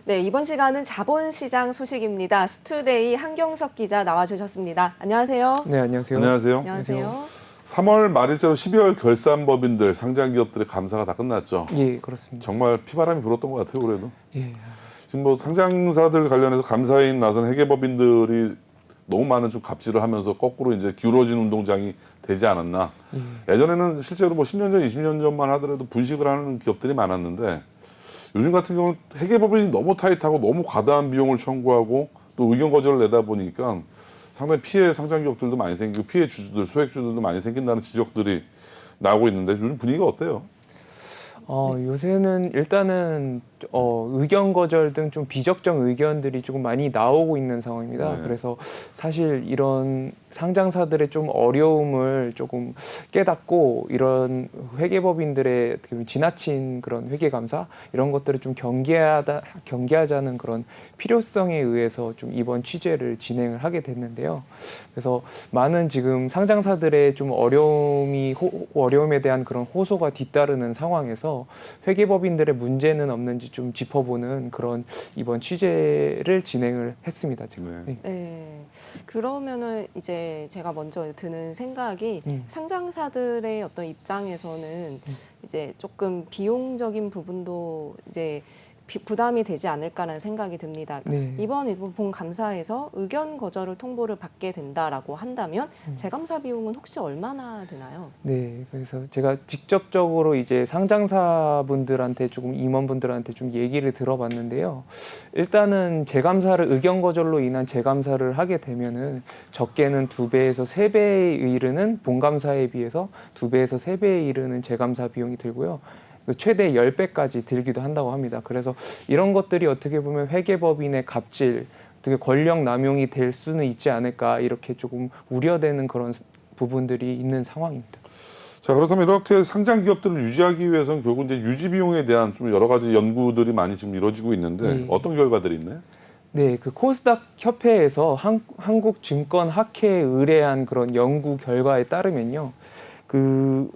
네, 이번 시간은 자본시장 소식입니다. 스투데이 한경석 기자 나와주셨습니다. 안녕하세요. 네, 안녕하세요. 안녕하세요. 안녕하세요. 3월 말일자로 12월 결산법인들 상장 기업들의 감사가 다 끝났죠. 예, 그렇습니다. 정말 정말 피바람이 불었던 것 같아요, 올해도. 예. 지금 뭐 상장사들 관련해서 감사인 나선 회계법인들이 너무 많은 좀 갑질을 하면서 거꾸로 이제 기울어진 운동장이 되지 않았나. 예전에는 실제로 뭐 10년 전, 20년 전만 하더라도 분식을 하는 기업들이 많았는데 요즘 같은 경우는 회계법인이 너무 타이트하고 너무 과다한 비용을 청구하고 또 의견 거절을 내다 보니까 상당히 피해 상장 기업들도 많이 생기고 피해 주주들, 소액주들도 많이 생긴다는 지적들이 나오고 있는데 요즘 분위기가 어때요? 요새는 일단은 의견 거절 등 좀 비적정 의견들이 조금 많이 나오고 있는 상황입니다. 네. 그래서 사실 이런 상장사들의 좀 어려움을 조금 깨닫고 이런 회계법인들의 어떻게 보면 지나친 그런 회계 감사 이런 것들을 좀 경계하자는 그런 필요성에 의해서 좀 이번 취재를 진행을 하게 됐는데요. 그래서 많은 지금 상장사들의 좀 어려움에 대한 그런 호소가 뒤따르는 상황에서 회계법인들의 문제는 없는지 좀 짚어보는 그런 이번 취재를 진행을 했습니다. 제가. 네. 네, 그러면은 이제 제가 먼저 드는 생각이 상장사들의 어떤 입장에서는 이제 조금 비용적인 부분도 이제 부담이 되지 않을까라는 생각이 듭니다. 네. 이번 본 감사에서 의견 거절을 통보를 받게 된다라고 한다면 재감사 비용은 혹시 얼마나 드나요? 네, 그래서 제가 직접적으로 이제 상장사분들한테 조금 임원분들한테 좀 얘기를 들어봤는데요. 일단은 재감사를 의견 거절로 인한 재감사를 하게 되면은 적게는 2배에서 3배에 이르는 본감사에 비해서 2배에서 3배에 이르는 재감사 비용이 들고요. 최대 10배까지 들기도 한다고 합니다. 그래서 이런 것들이 어떻게 보면 회계법인의 갑질, 어떻게 권력 남용이 될 수는 있지 않을까 이렇게 조금 우려되는 그런 부분들이 있는 상황입니다. 자, 그렇다면 이렇게 상장 기업들을 유지하기 위해서는 결국 이제 유지 비용에 대한 좀 여러 가지 연구들이 많이 지금 이루어지고 있는데 네. 어떤 결과들이 있나요? 네, 그 코스닥 협회에서 한국증권학회에 의뢰한 그런 연구 결과에 따르면요. 그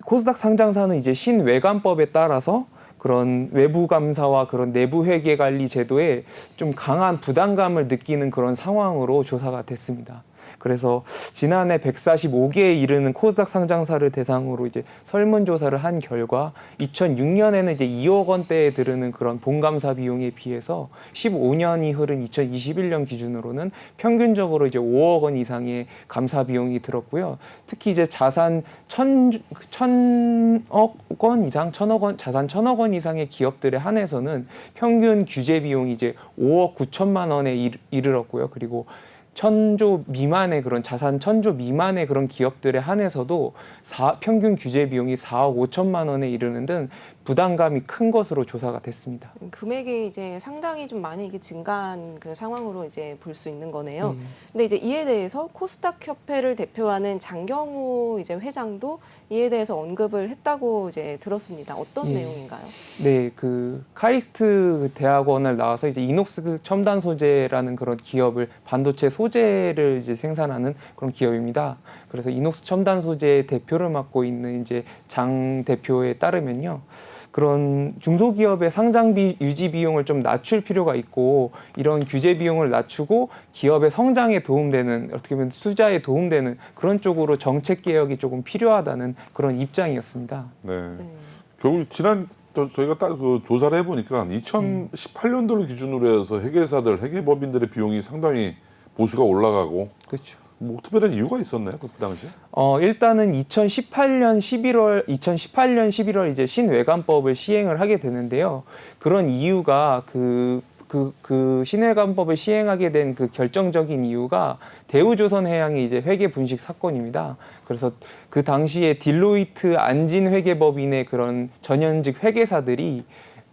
코스닥 상장사는 이제 신외관법에 따라서 그런 외부 감사와 그런 내부 회계 관리 제도에 좀 강한 부담감을 느끼는 그런 상황으로 조사가 됐습니다. 그래서 지난해 145개에 이르는 코스닥 상장사를 대상으로 이제 설문조사를 한 결과 2006년에는 이제 2억 원대에 들르는 그런 본감사 비용에 비해서 15년이 흐른 2021년 기준으로는 평균적으로 이제 5억 원 이상의 감사 비용이 들었고요. 특히 이제 자산 1,000억 원 이상, 1,000억 원, 자산 1,000억 원 이상의 기업들에 한해서는 평균 규제 비용이 이제 5억 9천만 원에 이르렀고요. 그리고 1,000조 미만의 그런 자산 1,000조 미만의 그런 기업들에 한해서도 평균 규제 비용이 4억 5천만 원에 이르는 등 부담감이 큰 것으로 조사가 됐습니다. 금액이 이제 상당히 좀 많이 이게 증가한 그 상황으로 이제 볼 수 있는 거네요. 근데 이제 이에 대해서 코스닥 협회를 대표하는 장경호 이제 회장도 이에 대해서 언급을 했다고 이제 들었습니다. 어떤 내용인가요? 네, 그 카이스트 대학원을 나와서 이제 이녹스 첨단 소재라는 그런 기업을 반도체 소재를 이제 생산하는 그런 기업입니다. 그래서 이녹스 첨단 소재의 대표를 맡고 있는 이제 장 대표에 따르면요. 그런 중소기업의 상장비 유지 비용을 좀 낮출 필요가 있고 이런 규제 비용을 낮추고 기업의 성장에 도움되는 어떻게 보면 투자에 도움되는 그런 쪽으로 정책 개혁이 조금 필요하다는 그런 입장이었습니다. 네. 결국 저희가 딱 그 조사를 해보니까 2018년도를 기준으로 해서 회계법인들의 비용이 상당히 보수가 올라가고 그렇죠. 뭐 특별한 이유가 있었나요? 그 당시에? 일단은 2018년 11월 이제 신외관법을 시행을 하게 되는데요. 그런 이유가 그 신외관법을 시행하게 된 그 결정적인 이유가 대우조선해양의 이제 회계 분식 사건입니다. 그래서 그 당시에 딜로이트 안진 회계법인의 그런 전현직 회계사들이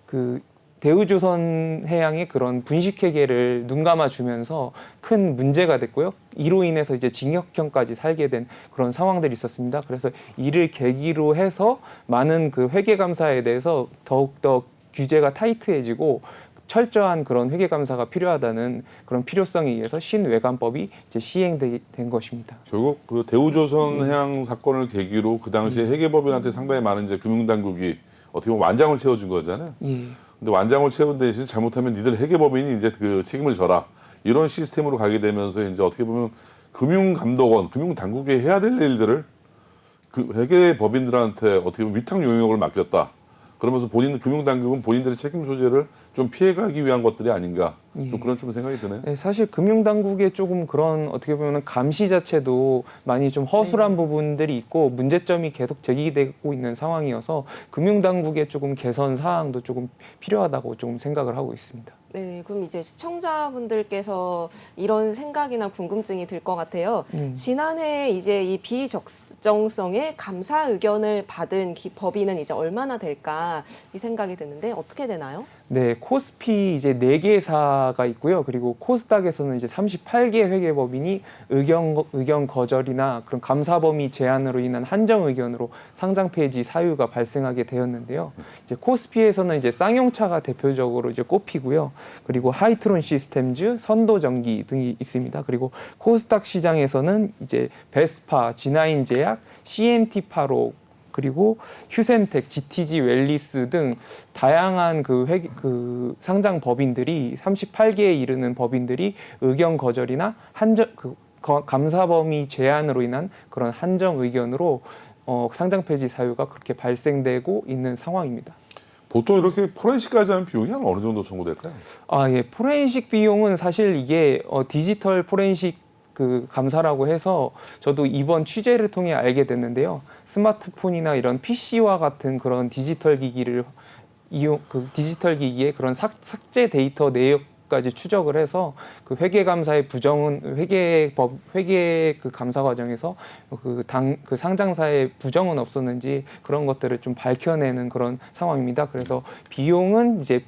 그 대우조선해양의 그런 분식회계를 눈감아 주면서 큰 문제가 됐고요. 이로 인해서 이제 징역형까지 살게 된 그런 상황들이 있었습니다. 그래서 이를 계기로 해서 많은 그 회계감사에 대해서 더욱더 규제가 타이트해지고 철저한 그런 회계감사가 필요하다는 그런 필요성에 의해서 신외관법이 이제 시행된 것입니다. 결국 그 대우조선해양 사건을 계기로 그 당시에 회계법인한테 상당히 많은 이제 금융당국이 어떻게 보면 완장을 채워준 거잖아요. 예. 근데 완장을 채운 대신 잘못하면 니들 회계법인이 이제 그 책임을 져라. 이런 시스템으로 가게 되면서 이제 어떻게 보면 금융감독원, 금융당국에 해야 될 일들을 그 회계법인들한테 어떻게 보면 위탁 용역을 맡겼다. 그러면서 금융당국은 본인들의 책임 소재를 좀 피해가기 위한 것들이 아닌가. 좀 그런 좀 생각이 드네요. 네, 사실 금융당국의 조금 그런 어떻게 보면 감시 자체도 많이 좀 허술한 부분들이 있고 문제점이 계속 제기되고 있는 상황이어서 금융당국의 조금 개선 사항도 조금 필요하다고 좀 생각을 하고 있습니다. 네, 그럼 이제 시청자분들께서 이런 생각이나 궁금증이 들 것 같아요. 지난해 이제 이 비적정성의 감사 의견을 받은 법인은 이제 얼마나 될까 이 생각이 드는데 어떻게 되나요? 네, 코스피 이제 4개사가 있고요. 그리고 코스닥에서는 이제 38개 회계법인이 의견 거절이나 그런 감사 범위 제한으로 인한 한정 의견으로 상장 폐지 사유가 발생하게 되었는데요. 이제 코스피에서는 이제 쌍용차가 대표적으로 이제 꼽히고요. 그리고 하이트론 시스템즈, 선도전기 등이 있습니다. 그리고 코스닥 시장에서는 이제 베스파, 지나인제약, CNT85 그리고 휴센텍, GTG 웰리스 등 다양한 그 상장 법인들이 38개에 이르는 법인들이 의견 거절이나 감사 범위 제한으로 인한 그런 한정 의견으로 상장 폐지 사유가 그렇게 발생되고 있는 상황입니다. 보통 이렇게 포렌식까지 하면 비용이 한 어느 정도 청구될까요? 아, 예. 포렌식 비용은 사실 이게 디지털 포렌식 그 감사라고 해서 저도 이번 취재를 통해 알게 됐는데요. 스마트폰이나 이런 PC와 같은 그런 디지털 기기를 디지털 기기의 그런 삭제 데이터 내역까지 추적을 해서 그 회계 감사의 부정은 회계 그 감사 과정에서 그 상장사의 부정은 없었는지 그런 것들을 좀 밝혀내는 그런 상황입니다. 그래서 비용은 이제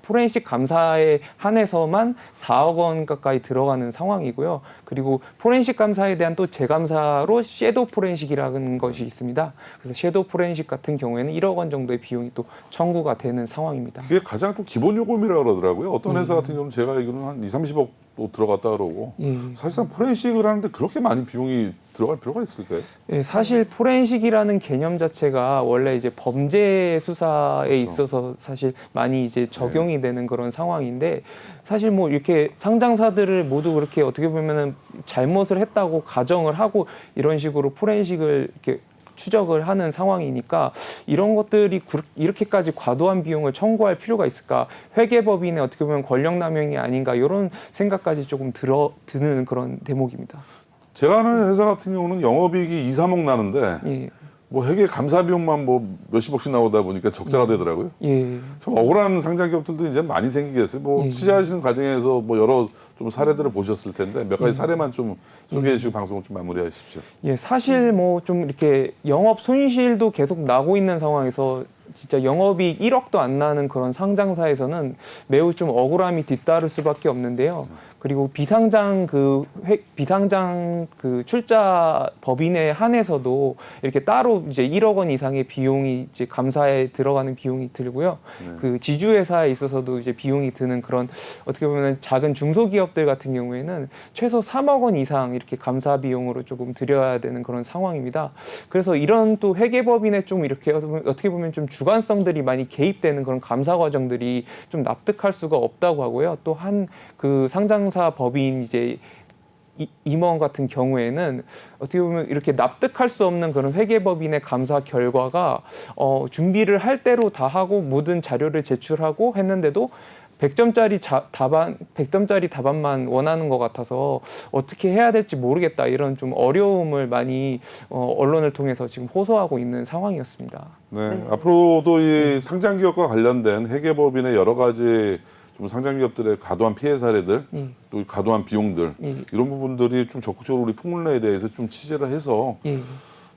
포렌식 감사에 한해서만 4억 원 가까이 들어가는 상황이고요. 그리고 포렌식 감사에 대한 또 재감사로 섀도우 포렌식이라는 것이 있습니다. 그래서 섀도우 포렌식 같은 경우에는 1억 원 정도의 비용이 또 청구가 되는 상황입니다. 그게 가장 또 기본 요금이라고 그러더라고요. 어떤 회사 같은 경우는 제가 알기로는 한 2, 30억 또 들어갔다 그러고 사실상 포렌식을 하는데 그렇게 많이 비용이 들어갈 필요가 있을까요? 예, 사실 포렌식이라는 개념 자체가 원래 이제 범죄 수사에 있어서 사실 많이 이제 적용이 되는 그런 상황인데 사실 뭐 이렇게 상장사들을 모두 그렇게 어떻게 보면은 잘못을 했다고 가정을 하고 이런 식으로 포렌식을 이렇게 추적을 하는 상황이니까 이런 것들이 이렇게까지 과도한 비용을 청구할 필요가 있을까? 회계법인의 어떻게 보면 권력남용이 아닌가 이런 생각까지 조금 드는 그런 대목입니다. 제가 아는 회사 같은 경우는 영업이익이 2, 3억 나는데 예. 뭐 회계 감사 비용만 뭐 몇십억씩 나오다 보니까 적자가 되더라고요. 예. 참 억울한 상장 기업들도 이제 많이 생기겠어요. 뭐 취재하시는 과정에서 뭐 여러 좀 사례들을 보셨을 텐데 몇 가지 사례만 좀 소개해 주시고 방송을 좀 마무리하십시오. 예, 사실 뭐 좀 이렇게 영업 손실도 계속 나고 있는 상황에서 진짜 영업이익 1억도 안 나는 그런 상장사에서는 매우 좀 억울함이 뒤따를 수밖에 없는데요. 그리고 비상장 출자 법인에 한해서도 이렇게 따로 이제 1억 원 이상의 비용이 이제 감사에 들어가는 비용이 들고요. 그 지주회사에 있어서도 이제 비용이 드는 그런 어떻게 보면 작은 중소기업들 같은 경우에는 최소 3억 원 이상 이렇게 감사 비용으로 조금 들여야 되는 그런 상황입니다. 그래서 이런 또 회계법인에 좀 이렇게 어떻게 보면 좀 주관성들이 많이 개입되는 그런 감사 과정들이 좀 납득할 수가 없다고 하고요. 또 한 그 상장사 법인 이제 임원 같은 경우에는 어떻게 보면 이렇게 납득할 수 없는 그런 회계법인의 감사 결과가 준비를 할 대로 다 하고 모든 자료를 제출하고 했는데도 100점짜리 답안만 원하는 것 같아서 어떻게 해야 될지 모르겠다 이런 좀 어려움을 많이 언론을 통해서 지금 호소하고 있는 상황이었습니다. 네. 앞으로도 이 상장 기업과 관련된 회계법인의 여러 가지 좀 상장 기업들의 과도한 피해 사례들, 또 과도한 비용들 이런 부분들이 좀 적극적으로 우리 풍물내에 대해서 좀 취재를 해서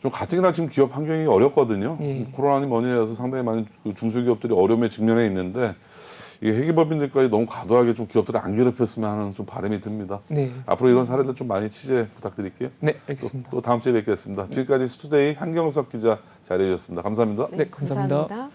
좀 가뜩이나 지금 기업 환경이 어렵거든요. 코로나니 뭐니 해서 상당히 많은 중소기업들이 어려움에 직면해 있는데 이 회계법인들까지 너무 과도하게 좀 기업들을 안 괴롭혔으면 하는 좀 바람이 듭니다. 네. 앞으로 이런 사례들 좀 많이 취재 부탁드릴게요. 네, 알겠습니다. 또 다음 주에 뵙겠습니다. 지금까지 스투데이 한경석 기자 자리해 주셨습니다. 감사합니다. 네, 감사합니다.